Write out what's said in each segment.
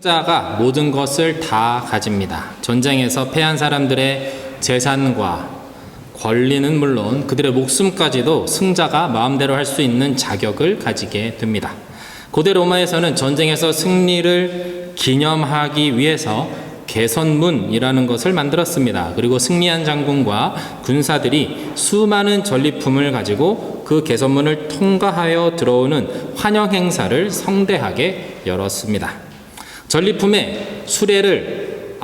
승자가 모든 것을 다 가집니다. 전쟁에서 패한 사람들의 재산과 권리는 물론 그들의 목숨까지도 승자가 마음대로 할 수 있는 자격을 가지게 됩니다. 고대 로마에서는 전쟁에서 승리를 기념하기 위해서 개선문이라는 것을 만들었습니다. 그리고 승리한 장군과 군사들이 수많은 전리품을 가지고 그 개선문을 통과하여 들어오는 환영 행사를 성대하게 열었습니다. 전리품의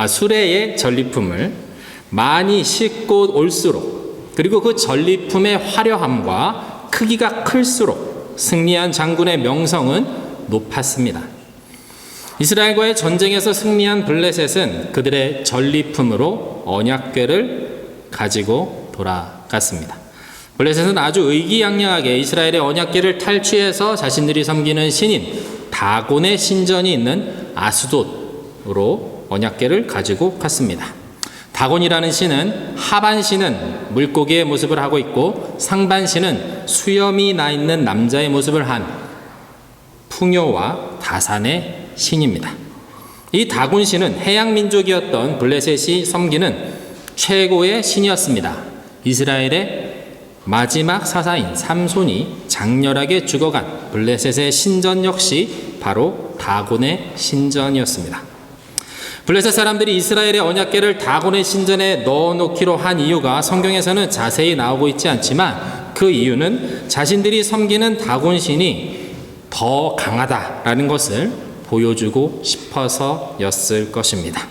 수레의 전리품을 많이 싣고 올수록, 그리고 그 전리품의 화려함과 크기가 클수록 승리한 장군의 명성은 높았습니다. 이스라엘과의 전쟁에서 승리한 블레셋은 그들의 전리품으로 언약궤를 가지고 돌아갔습니다. 블레셋은 아주 의기양양하게 이스라엘의 언약궤를 탈취해서 자신들이 섬기는 신인 다곤의 신전이 있는 아스돗으로 언약궤를 가지고 갔습니다. 다곤이라는 신은 하반신은 물고기의 모습을 하고 있고 상반신은 수염이 나 있는 남자의 모습을 한 풍요와 다산의 신입니다. 이 다곤 신은 해양 민족이었던 블레셋이 섬기는 최고의 신이었습니다. 이스라엘의 마지막 사사인 삼손이 장렬하게 죽어간 블레셋의 신전 역시 바로 다곤의 신전이었습니다. 블레셋 사람들이 이스라엘의 언약궤를 다곤의 신전에 넣어놓기로 한 이유가 성경에서는 자세히 나오고 있지 않지만 그 이유는 자신들이 섬기는 다곤 신이 더 강하다라는 것을 보여주고 싶어서였을 것입니다.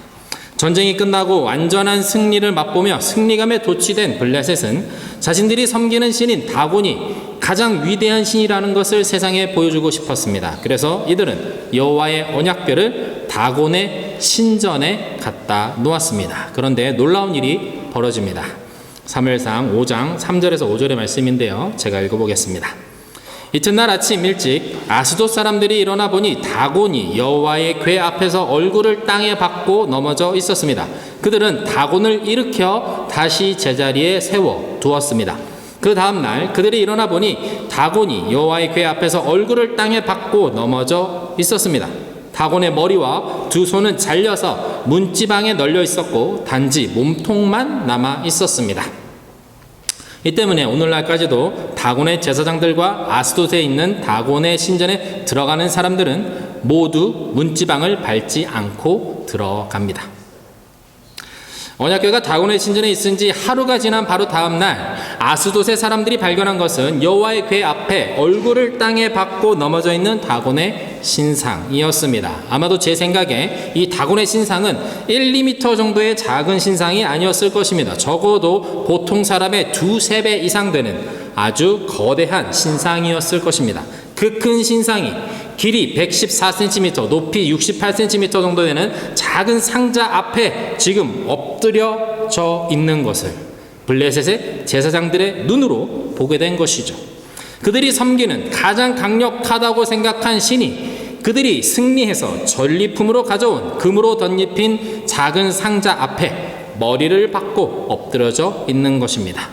전쟁이 끝나고 완전한 승리를 맛보며 승리감에 도취된 블레셋은 자신들이 섬기는 신인 다곤이 가장 위대한 신이라는 것을 세상에 보여주고 싶었습니다. 그래서 이들은 여호와의 언약궤를 다곤의 신전에 갖다 놓았습니다. 그런데 놀라운 일이 벌어집니다. 사무엘상 5장 3절에서 5절의 말씀인데요, 제가 읽어보겠습니다. 이튿날 아침 일찍 아스돗 사람들이 일어나 보니 다곤이 여호와의 궤 앞에서 얼굴을 땅에 박고 넘어져 있었습니다. 그들은 다곤을 일으켜 다시 제자리에 세워 두었습니다. 그 다음날 그들이 일어나 보니 다곤이 여호와의 궤 앞에서 얼굴을 땅에 박고 넘어져 있었습니다. 다곤의 머리와 두 손은 잘려서 문지방에 널려 있었고 단지 몸통만 남아 있었습니다. 이 때문에 오늘날까지도 다곤의 제사장들과 아스돗에 있는 다곤의 신전에 들어가는 사람들은 모두 문지방을 밟지 않고 들어갑니다. 언약궤가 다곤의 신전에 있은 지 하루가 지난 바로 다음 날 아스돗의 사람들이 발견한 것은 여호와의 궤 앞에 얼굴을 땅에 박고 넘어져 있는 다곤의 신상이었습니다. 아마도 제 생각에 이 다곤의 신상은 1, 2m 정도의 작은 신상이 아니었을 것입니다. 적어도 보통 사람의 2, 3배 이상 되는 아주 거대한 신상이었을 것입니다. 그 큰 신상이 길이 114cm, 높이 68cm 정도 되는 작은 상자 앞에 지금 엎드려져 있는 것을 블레셋의 제사장들의 눈으로 보게 된 것이죠. 그들이 섬기는 가장 강력하다고 생각한 신이 그들이 승리해서 전리품으로 가져온 금으로 덧입힌 작은 상자 앞에 머리를 박고 엎드려져 있는 것입니다.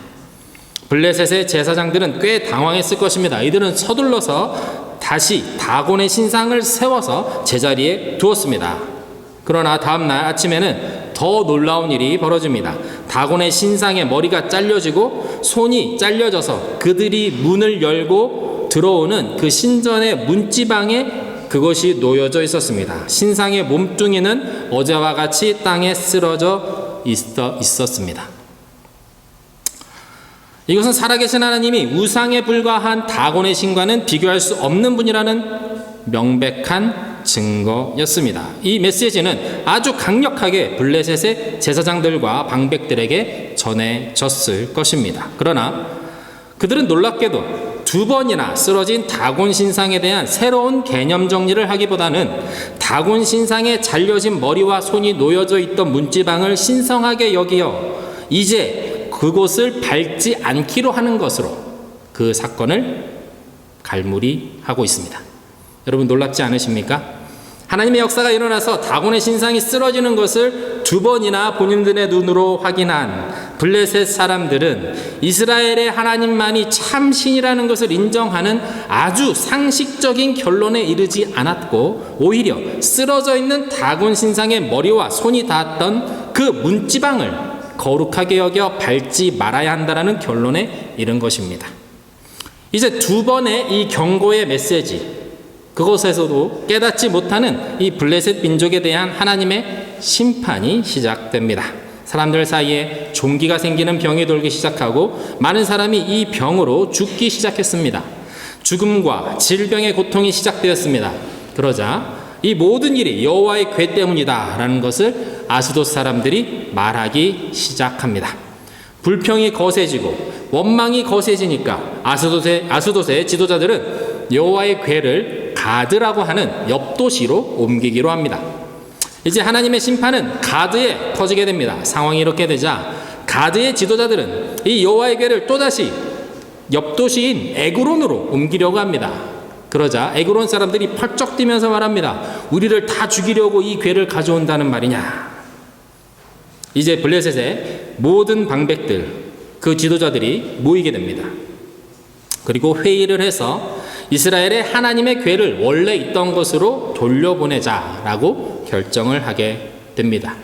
블레셋의 제사장들은 꽤 당황했을 것입니다. 이들은 서둘러서 다시 다곤의 신상을 세워서 제자리에 두었습니다. 그러나 다음날 아침에는 더 놀라운 일이 벌어집니다. 다곤의 신상의 머리가 잘려지고 손이 잘려져서 그들이 문을 열고 들어오는 그 신전의 문지방에 그것이 놓여져 있었습니다. 신상의 몸뚱이는 어제와 같이 땅에 쓰러져 있었습니다. 이것은 살아계신 하나님이 우상에 불과한 다곤의 신과는 비교할 수 없는 분이라는 명백한 증거였습니다. 이 메시지는 아주 강력하게 블레셋의 제사장들과 방백들에게 전해졌을 것입니다. 그러나 그들은 놀랍게도 2번이나 쓰러진 다곤 신상에 대한 새로운 개념 정리를 하기보다는 다곤 신상에 잘려진 머리와 손이 놓여져 있던 문지방을 신성하게 여기어 이제 그곳을 밟지 않기로 하는 것으로 그 사건을 갈무리하고 있습니다. 여러분 놀랍지 않으십니까? 하나님의 역사가 일어나서 다곤의 신상이 쓰러지는 것을 2번이나 본인들의 눈으로 확인한 블레셋 사람들은 이스라엘의 하나님만이 참 신이라는 것을 인정하는 아주 상식적인 결론에 이르지 않았고, 오히려 쓰러져 있는 다곤 신상의 머리와 손이 닿았던 그 문지방을 거룩하게 여겨 밟지 말아야 한다는 결론에 이른 것입니다. 이제 두 번의 이 경고의 메시지, 그곳에서도 깨닫지 못하는 이 블레셋 민족에 대한 하나님의 심판이 시작됩니다. 사람들 사이에 종기가 생기는 병이 돌기 시작하고 많은 사람이 이 병으로 죽기 시작했습니다. 죽음과 질병의 고통이 시작되었습니다. 그러자 이 모든 일이 여호와의 궤 때문이다 라는 것을 아스돗 사람들이 말하기 시작합니다. 불평이 거세지고 원망이 거세지니까 아스돗의 지도자들은 여호와의 궤를 가드라고 하는 옆 도시로 옮기기로 합니다. 이제 하나님의 심판은 가드에 터지게 됩니다. 상황이 이렇게 되자 가드의 지도자들은 이 여호와의 궤를 또다시 옆 도시인 에그론으로 옮기려고 합니다. 그러자 에그론 사람들이 펄쩍 뛰면서 말합니다. 우리를 다 죽이려고 이 궤를 가져온다는 말이냐. 이제 블레셋의 모든 방백들, 그 지도자들이 모이게 됩니다. 그리고 회의를 해서 이스라엘의 하나님의 궤를 원래 있던 곳으로 돌려보내자라고 결정을 하게 됩니다.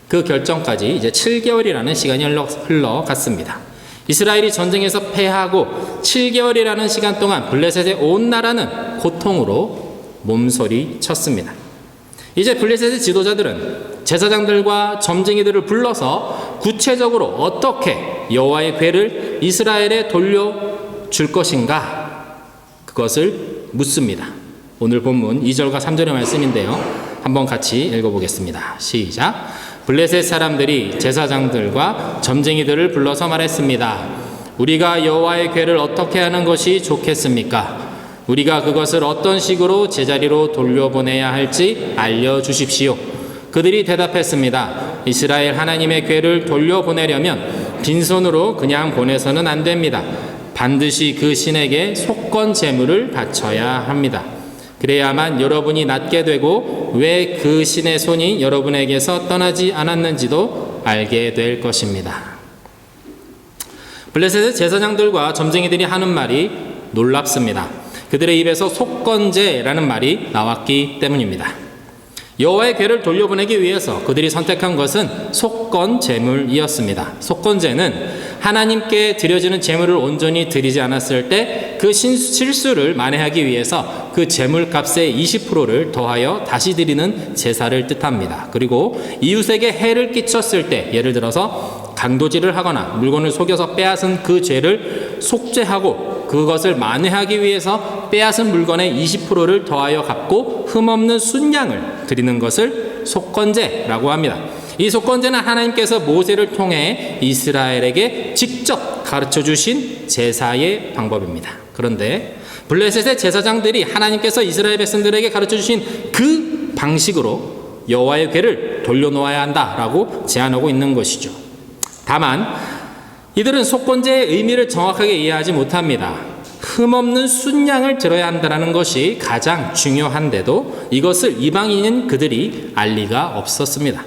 그 결정까지 이제 7개월이라는 시간이 흘러갔습니다. 이스라엘이 전쟁에서 패하고 7개월이라는 시간 동안 블레셋의 온 나라는 고통으로 몸서리 쳤습니다. 이제 블레셋의 지도자들은 제사장들과 점쟁이들을 불러서 구체적으로 어떻게 여호와의 궤를 이스라엘에 돌려줄 것인가, 그것을 묻습니다. 오늘 본문 2절과 3절의 말씀인데요. 한번 같이 읽어보겠습니다. 시작. 블레셋 사람들이 제사장들과 점쟁이들을 불러서 말했습니다. 우리가 여호와의 궤를 어떻게 하는 것이 좋겠습니까? 우리가 그것을 어떤 식으로 제자리로 돌려보내야 할지 알려주십시오. 그들이 대답했습니다. 이스라엘 하나님의 궤를 돌려보내려면 빈손으로 그냥 보내서는 안 됩니다. 반드시 그 신에게 속건 제물을 바쳐야 합니다. 그래야만 여러분이 낫게 되고 왜 그 신의 손이 여러분에게서 떠나지 않았는지도 알게 될 것입니다. 블레셋의 제사장들과 점쟁이들이 하는 말이 놀랍습니다. 그들의 입에서 속건제라는 말이 나왔기 때문입니다. 여호와의 궤를 돌려보내기 위해서 그들이 선택한 것은 속건 제물이었습니다. 속건제는 하나님께 드려지는 제물을 온전히 드리지 않았을 때 그 실수를 만회하기 위해서 그 제물값의 20%를 더하여 다시 드리는 제사를 뜻합니다. 그리고 이웃에게 해를 끼쳤을 때, 예를 들어서 강도질을 하거나 물건을 속여서 빼앗은 그 죄를 속죄하고 그것을 만회하기 위해서 빼앗은 물건의 20%를 더하여 갚고 흠없는 순양을 드리는 것을 속건제라고 합니다. 이 속건제는 하나님께서 모세를 통해 이스라엘에게 직접 가르쳐 주신 제사의 방법입니다. 그런데 블레셋의 제사장들이 하나님께서 이스라엘 백성들에게 가르쳐 주신 그 방식으로 여호와의 궤를 돌려놓아야 한다라고 제안하고 있는 것이죠. 다만 이들은 속건제의 의미를 정확하게 이해하지 못합니다. 흠없는 순양을 들어야 한다는 것이 가장 중요한데도 이것을 이방인인 그들이 알 리가 없었습니다.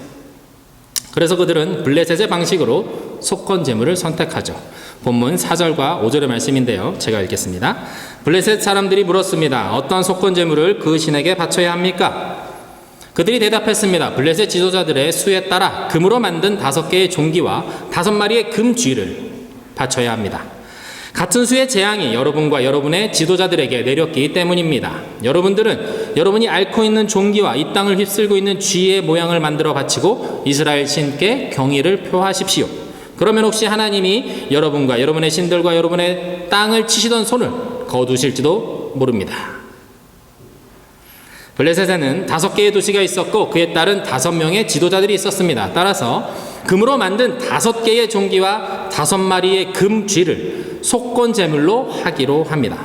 그래서 그들은 블레셋의 방식으로 속건 제물을 선택하죠. 본문 4절과 5절의 말씀인데요. 제가 읽겠습니다. 블레셋 사람들이 물었습니다. 어떤 속건 제물을 그 신에게 바쳐야 합니까? 그들이 대답했습니다. 블레셋 지도자들의 수에 따라 금으로 만든 5개의 종기와 5마리의 금 쥐를 바쳐야 합니다. 같은 수의 재앙이 여러분과 여러분의 지도자들에게 내렸기 때문입니다. 여러분들은 여러분이 앓고 있는 종기와 이 땅을 휩쓸고 있는 쥐의 모양을 만들어 바치고 이스라엘 신께 경의를 표하십시오. 그러면 혹시 하나님이 여러분과 여러분의 신들과 여러분의 땅을 치시던 손을 거두실지도 모릅니다. 블레셋에는 5개의 도시가 있었고 그에 따른 5명의 지도자들이 있었습니다. 따라서 금으로 만든 5개의 종기와 5마리의 금 쥐를 속건 제물로 하기로 합니다.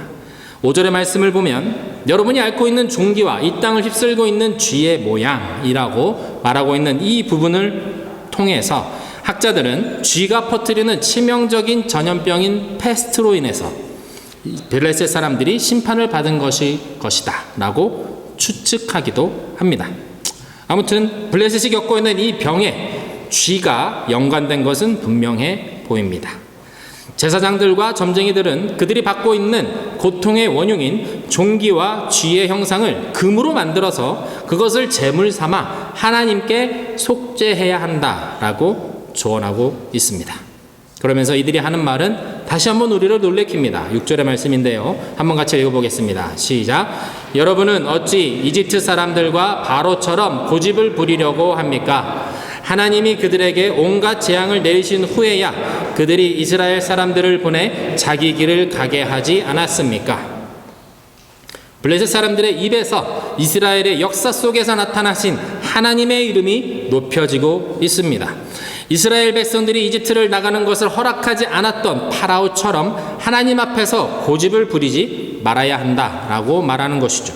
5절의 말씀을 보면 여러분이 앓고 있는 종기와 이 땅을 휩쓸고 있는 쥐의 모양이라고 말하고 있는 이 부분을 통해서 학자들은 쥐가 퍼뜨리는 치명적인 전염병인 패스트로 인해서 블레셋 사람들이 심판을 받은 것이다 라고 추측하기도 합니다. 아무튼 블레셋이 겪고 있는 이 병에 쥐가 연관된 것은 분명해 보입니다. 제사장들과 점쟁이들은 그들이 받고 있는 고통의 원흉인 종기와 쥐의 형상을 금으로 만들어서 그것을 제물 삼아 하나님께 속죄해야 한다라고 조언하고 있습니다. 그러면서 이들이 하는 말은 다시 한번 우리를 놀래킵니다. 6절의 말씀인데요. 한번 같이 읽어보겠습니다. 시작. 여러분은 어찌 이집트 사람들과 바로처럼 고집을 부리려고 합니까? 하나님이 그들에게 온갖 재앙을 내리신 후에야 그들이 이스라엘 사람들을 보내 자기 길을 가게 하지 않았습니까? 블레셋 사람들의 입에서 이스라엘의 역사 속에서 나타나신 하나님의 이름이 높여지고 있습니다. 이스라엘 백성들이 이집트를 나가는 것을 허락하지 않았던 파라오처럼 하나님 앞에서 고집을 부리지 말아야 한다라고 말하는 것이죠.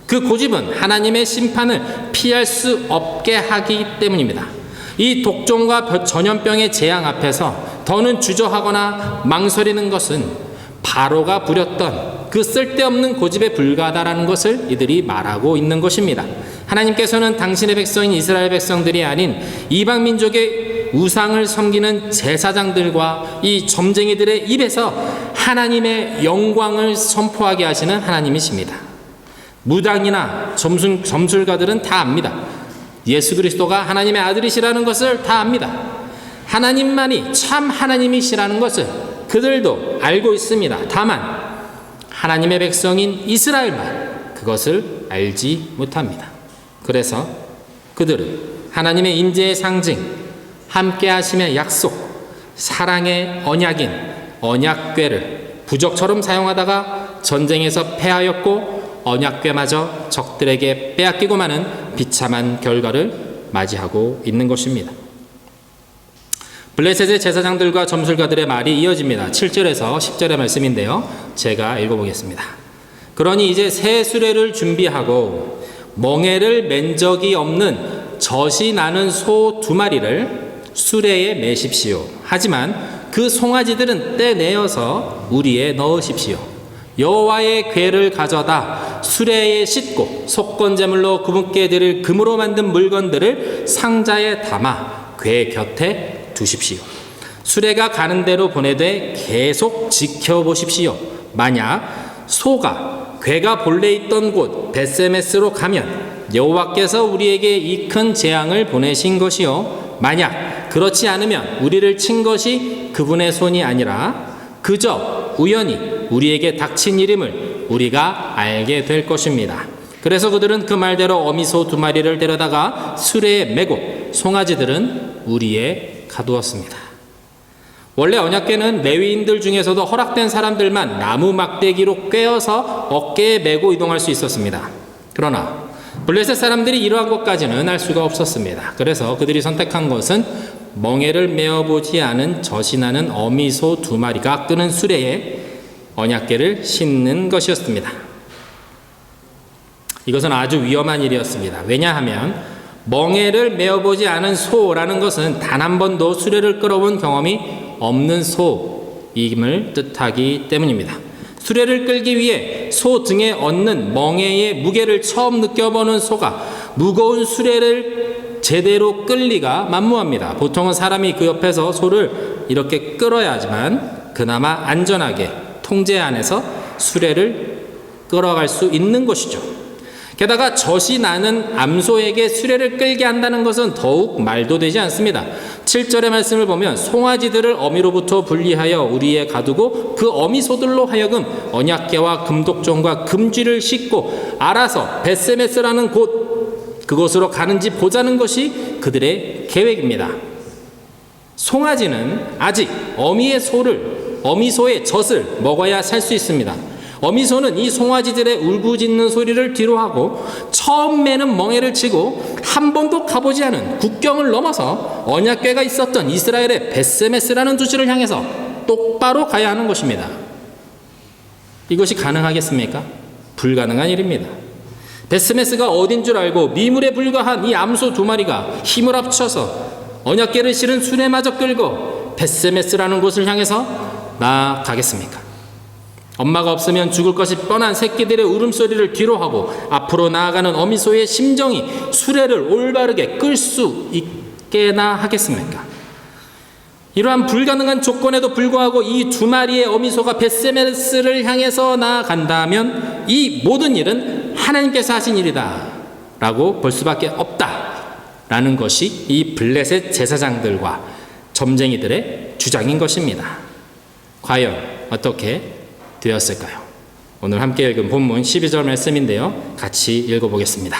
그 고집은 하나님의 심판을 피할 수 없게 하기 때문입니다. 이 독종과 전염병의 재앙 앞에서 더는 주저하거나 망설이는 것은 바로가 부렸던 그 쓸데없는 고집에 불과하다라는 것을 이들이 말하고 있는 것입니다. 하나님께서는 당신의 백성인 이스라엘 백성들이 아닌 이방 민족의 우상을 섬기는 제사장들과 이 점쟁이들의 입에서 하나님의 영광을 선포하게 하시는 하나님이십니다. 무당이나 점술가들은 다 압니다. 예수 그리스도가 하나님의 아들이시라는 것을 다 압니다. 하나님만이 참 하나님이시라는 것을 그들도 알고 있습니다. 다만 하나님의 백성인 이스라엘만 그것을 알지 못합니다. 그래서 그들은 하나님의 인재의 상징, 함께 하심의 약속, 사랑의 언약인 언약궤를 부적처럼 사용하다가 전쟁에서 패하였고 언약궤마저 적들에게 빼앗기고 마는 비참한 결과를 맞이하고 있는 것입니다. 블레셋의 제사장들과 점술가들의 말이 이어집니다. 7절에서 10절의 말씀인데요. 제가 읽어보겠습니다. 그러니 이제 새 수레를 준비하고 멍에를 맨 적이 없는 젖이 나는 소 2마리를 수레에 매십시오. 하지만 그 송아지들은 떼내어서 우리에 넣으십시오. 여호와의 궤를 가져다 수레에 싣고 속건제물로 그분께 드릴 금으로 만든 물건들을 상자에 담아 궤 곁에 두십시오. 수레가 가는 대로 보내되 계속 지켜보십시오. 만약 소가 궤가 본래 있던 곳 벳세메스로 가면 여호와께서 우리에게 이 큰 재앙을 보내신 것이요, 만약 그렇지 않으면 우리를 친 것이 그분의 손이 아니라 그저 우연히 우리에게 닥친 일임을 우리가 알게 될 것입니다. 그래서 그들은 그 말대로 어미소 2마리를 데려다가 수레에 메고 송아지들은 우리에 가두었습니다. 원래 언약궤는 레위인들 중에서도 허락된 사람들만 나무 막대기로 꿰어서 어깨에 메고 이동할 수 있었습니다. 그러나 블레셋 사람들이 이러한 것까지는 알 수가 없었습니다. 그래서 그들이 선택한 것은 멍에를 메어보지 않은 젖이 나는 어미소 2마리가 끄는 수레에 언약궤를 싣는 것이었습니다. 이것은 아주 위험한 일이었습니다. 왜냐하면 멍에를 메어보지 않은 소라는 것은 단 한 번도 수레를 끌어본 경험이 없는 소임을 뜻하기 때문입니다. 수레를 끌기 위해 소 등에 얹는 멍에의 무게를 처음 느껴보는 소가 무거운 수레를 제대로 끌 리가 만무합니다. 보통은 사람이 그 옆에서 소를 이렇게 끌어야 하지만 그나마 안전하게 통제 안에서 수레를 끌어갈 수 있는 것이죠. 게다가 젖이 나는 암소에게 수레를 끌게 한다는 것은 더욱 말도 되지 않습니다. 7절의 말씀을 보면 송아지들을 어미로부터 분리하여 우리에 가두고 그 어미소들로 하여금 언약궤와 금독종과 금쥐를 싣고 알아서 벳세메스라는 그곳으로 가는지 보자는 것이 그들의 계획입니다. 송아지는 아직 어미소의 젖을 먹어야 살 수 있습니다. 어미소는 이 송아지들의 울부짖는 소리를 뒤로하고 처음 매는 멍에를 치고 한 번도 가보지 않은 국경을 넘어서 언약궤가 있었던 이스라엘의 벳세메스라는 도시를 향해서 똑바로 가야 하는 것입니다. 이것이 가능하겠습니까? 불가능한 일입니다. 벳세메스가 어딘 줄 알고 미물에 불과한 이 암소 2마리가 힘을 합쳐서 언약궤를 실은 수레마저 끌고 벳세메스라는 곳을 향해서 나아가겠습니까? 엄마가 없으면 죽을 것이 뻔한 새끼들의 울음소리를 뒤로하고 앞으로 나아가는 어미소의 심정이 수레를 올바르게 끌 수 깨나 하겠습니까? 이러한 불가능한 조건에도 불구하고 이 두 마리의 어미소가 벳세메스를 향해서 나아간다면 이 모든 일은 하나님께서 하신 일이다 라고 볼 수밖에 없다 라는 것이 이 블레셋 제사장들과 점쟁이들의 주장인 것입니다. 과연 어떻게 되었을까요? 오늘 함께 읽은 본문 12절 말씀인데요, 같이 읽어보겠습니다.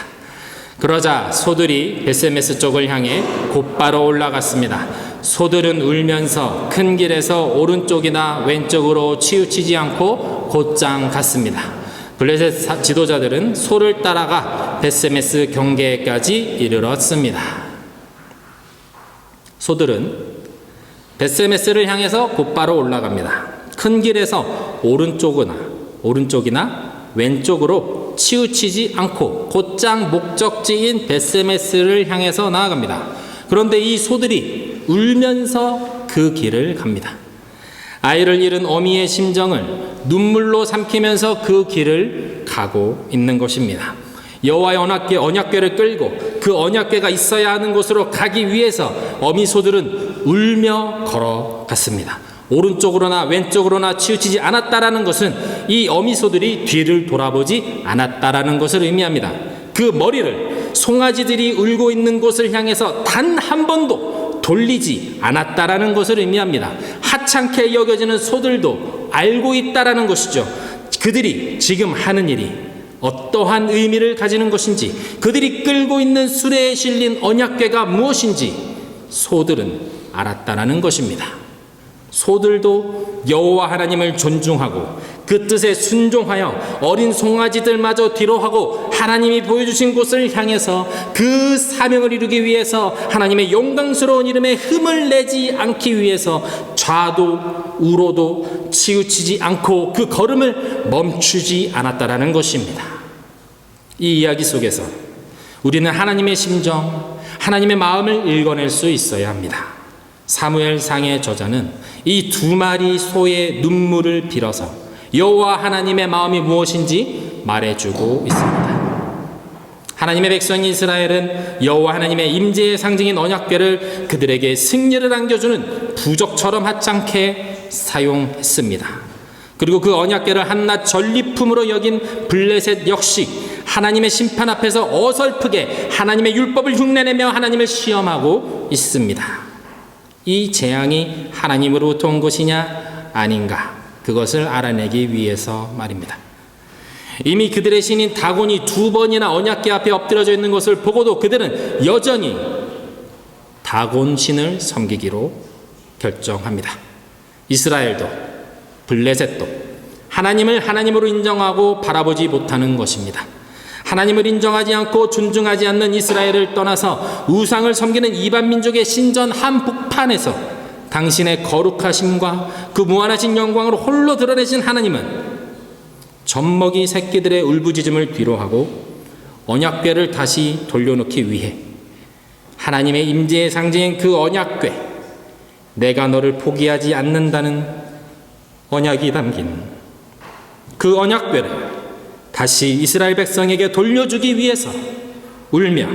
그러자 소들이 벳세메스 쪽을 향해 곧바로 올라갔습니다. 소들은 울면서 큰 길에서 오른쪽이나 왼쪽으로 치우치지 않고 곧장 갔습니다. 블레셋 지도자들은 소를 따라가 벳세메스 경계까지 이르렀습니다. 소들은 벳세메스를 향해서 곧바로 올라갑니다. 큰 길에서 오른쪽이나 왼쪽으로 치우치지 않고 곧장 목적지인 벳세메스를 향해서 나아갑니다. 그런데 이 소들이 울면서 그 길을 갑니다. 아이를 잃은 어미의 심정을 눈물로 삼키면서 그 길을 가고 있는 것입니다. 여호와의 언약궤를 끌고 그 언약궤가 있어야 하는 곳으로 가기 위해서 어미 소들은 울며 걸어갔습니다. 오른쪽으로나 왼쪽으로나 치우치지 않았다라는 것은 이 어미소들이 뒤를 돌아보지 않았다라는 것을 의미합니다. 그 머리를 송아지들이 울고 있는 곳을 향해서 단 한 번도 돌리지 않았다라는 것을 의미합니다. 하찮게 여겨지는 소들도 알고 있다라는 것이죠. 그들이 지금 하는 일이 어떠한 의미를 가지는 것인지, 그들이 끌고 있는 수레에 실린 언약궤가 무엇인지 소들은 알았다라는 것입니다. 소들도 여호와 하나님을 존중하고 그 뜻에 순종하여 어린 송아지들마저 뒤로하고 하나님이 보여주신 곳을 향해서 그 사명을 이루기 위해서 하나님의 영광스러운 이름에 흠을 내지 않기 위해서 좌도 우로도 치우치지 않고 그 걸음을 멈추지 않았다라는 것입니다. 이 이야기 속에서 우리는 하나님의 심정, 하나님의 마음을 읽어낼 수 있어야 합니다. 사무엘상의 저자는 이 두 마리 소의 눈물을 빌어서 여호와 하나님의 마음이 무엇인지 말해주고 있습니다. 하나님의 백성 이스라엘은 여호와 하나님의 임재의 상징인 언약궤를 그들에게 승리를 안겨주는 부적처럼 하찮게 사용했습니다. 그리고 그 언약궤를 한낱 전리품으로 여긴 블레셋 역시 하나님의 심판 앞에서 어설프게 하나님의 율법을 흉내내며 하나님을 시험하고 있습니다. 이 재앙이 하나님으로부터 온 것이냐 아닌가, 그것을 알아내기 위해서 말입니다. 이미 그들의 신인 다곤이 2번이나 언약궤 앞에 엎드려져 있는 것을 보고도 그들은 여전히 다곤 신을 섬기기로 결정합니다. 이스라엘도 블레셋도 하나님을 하나님으로 인정하고 바라보지 못하는 것입니다. 하나님을 인정하지 않고 존중하지 않는 이스라엘을 떠나서 우상을 섬기는 이방 민족의 신전 한복판에서 당신의 거룩하심과 그 무한하신 영광으로 홀로 드러내신 하나님은 젖먹이 새끼들의 울부짖음을 뒤로하고 언약궤를 다시 돌려놓기 위해 하나님의 임재의 상징인 그 언약궤, 내가 너를 포기하지 않는다는 언약이 담긴 그 언약궤를 다시 이스라엘 백성에게 돌려주기 위해서 울며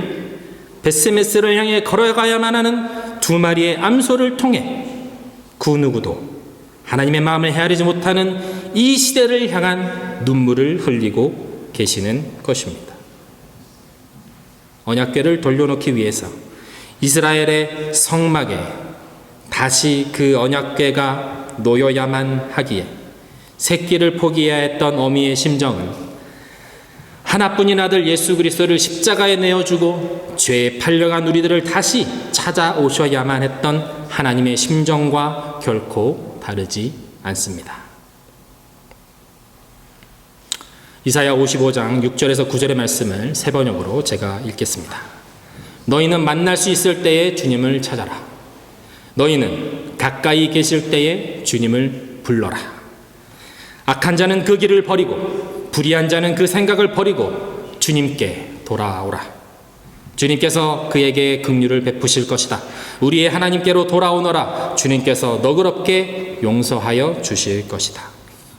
벳세메스를 향해 걸어가야만 하는 2 마리의 암소를 통해 그 누구도 하나님의 마음을 헤아리지 못하는 이 시대를 향한 눈물을 흘리고 계시는 것입니다. 언약궤를 돌려놓기 위해서 이스라엘의 성막에 다시 그 언약궤가 놓여야만 하기에 새끼를 포기해야 했던 어미의 심정은 하나뿐인 아들 예수 그리스도를 십자가에 내어주고 죄에 팔려간 우리들을 다시 찾아오셔야만 했던 하나님의 심정과 결코 다르지 않습니다. 이사야 55장 6절에서 9절의 말씀을 세 번역으로 제가 읽겠습니다. 너희는 만날 수 있을 때에 주님을 찾아라. 너희는 가까이 계실 때에 주님을 불러라. 악한 자는 그 길을 버리고 불의한 자는 그 생각을 버리고 주님께 돌아오라. 주님께서 그에게 긍휼을 베푸실 것이다. 우리의 하나님께로 돌아오너라. 주님께서 너그럽게 용서하여 주실 것이다.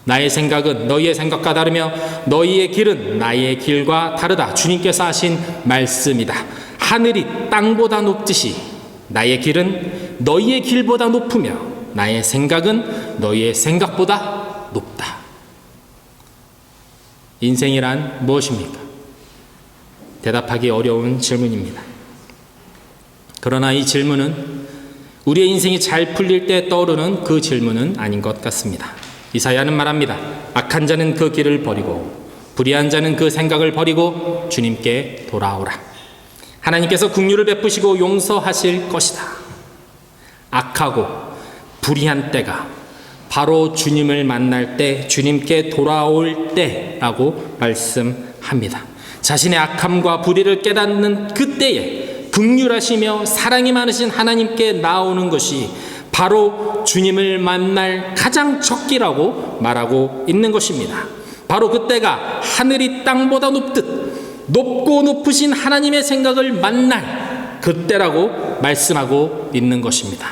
나의 생각은 너희의 생각과 다르며 너희의 길은 나의 길과 다르다. 주님께서 하신 말씀이다. 하늘이 땅보다 높듯이 나의 길은 너희의 길보다 높으며 나의 생각은 너희의 생각보다 높다. 인생이란 무엇입니까? 대답하기 어려운 질문입니다. 그러나 이 질문은 우리의 인생이 잘 풀릴 때 떠오르는 그 질문은 아닌 것 같습니다. 이사야는 말합니다. 악한 자는 그 길을 버리고 불의한 자는 그 생각을 버리고 주님께 돌아오라. 하나님께서 긍휼을 베푸시고 용서하실 것이다. 악하고 불의한 때가 바로 주님을 만날 때, 주님께 돌아올 때라고 말씀합니다. 자신의 악함과 불의를 깨닫는 그때에 긍휼하시며 사랑이 많으신 하나님께 나오는 것이 바로 주님을 만날 가장 적기라고 말하고 있는 것입니다. 바로 그때가 하늘이 땅보다 높듯 높고 높으신 하나님의 생각을 만날 그때라고 말씀하고 있는 것입니다.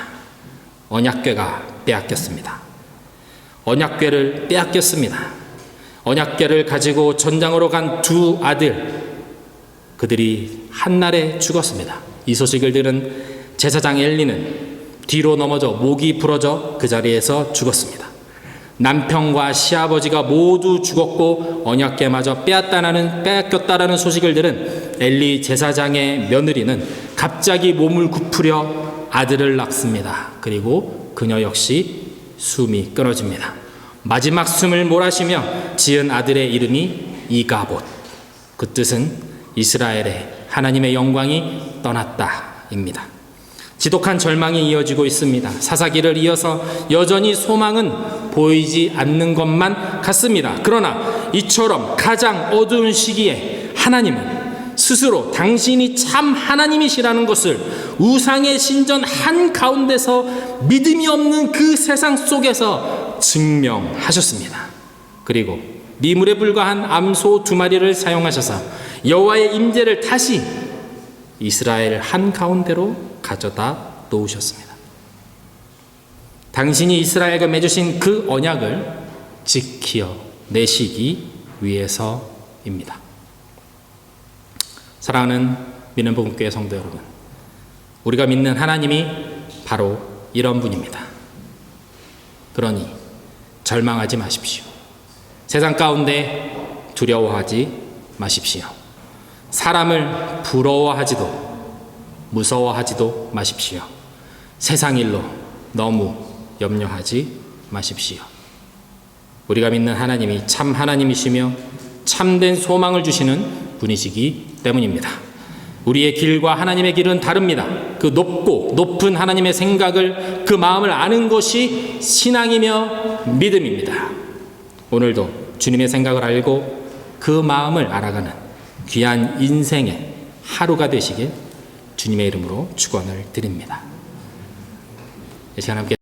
언약궤가 빼앗겼습니다. 언약궤를 빼앗겼습니다. 언약궤를 가지고 전장으로 간 두 아들, 그들이 한날에 죽었습니다. 이 소식을 들은 제사장 엘리는 뒤로 넘어져 목이 부러져 그 자리에서 죽었습니다. 남편과 시아버지가 모두 죽었고 언약궤마저 빼앗겼다라는 소식을 들은 엘리 제사장의 며느리는 갑자기 몸을 굽으려 아들을 낳습니다. 그리고 그녀 역시 숨이 끊어집니다. 마지막 숨을 몰아쉬며 지은 아들의 이름이 이가봇. 그 뜻은 이스라엘의 하나님의 영광이 떠났다입니다. 지독한 절망이 이어지고 있습니다. 사사기를 이어서 여전히 소망은 보이지 않는 것만 같습니다. 그러나 이처럼 가장 어두운 시기에 하나님은 스스로 당신이 참 하나님이시라는 것을 우상의 신전 한가운데서 믿음이 없는 그 세상 속에서 증명하셨습니다. 그리고 미물에 불과한 암소 2마리를 사용하셔서 여호와의 임재를 다시 이스라엘 한가운데로 가져다 놓으셨습니다. 당신이 이스라엘과 맺으신 그 언약을 지켜내시기 위해서입니다. 사랑하는 믿는 복음교회 성도 여러분, 우리가 믿는 하나님이 바로 이런 분입니다. 그러니 절망하지 마십시오. 세상 가운데 두려워하지 마십시오. 사람을 부러워하지도 무서워하지도 마십시오. 세상 일로 너무 염려하지 마십시오. 우리가 믿는 하나님이 참 하나님이시며 참된 소망을 주시는 분이시기 때문입니다. 우리의 길과 하나님의 길은 다릅니다. 그 높은 하나님의 생각을, 그 마음을 아는 것이 신앙이며 믿음입니다. 오늘도 주님의 생각을 알고 그 마음을 알아가는 귀한 인생의 하루가 되시길 주님의 이름으로 축원을 드립니다. 이 시간 함께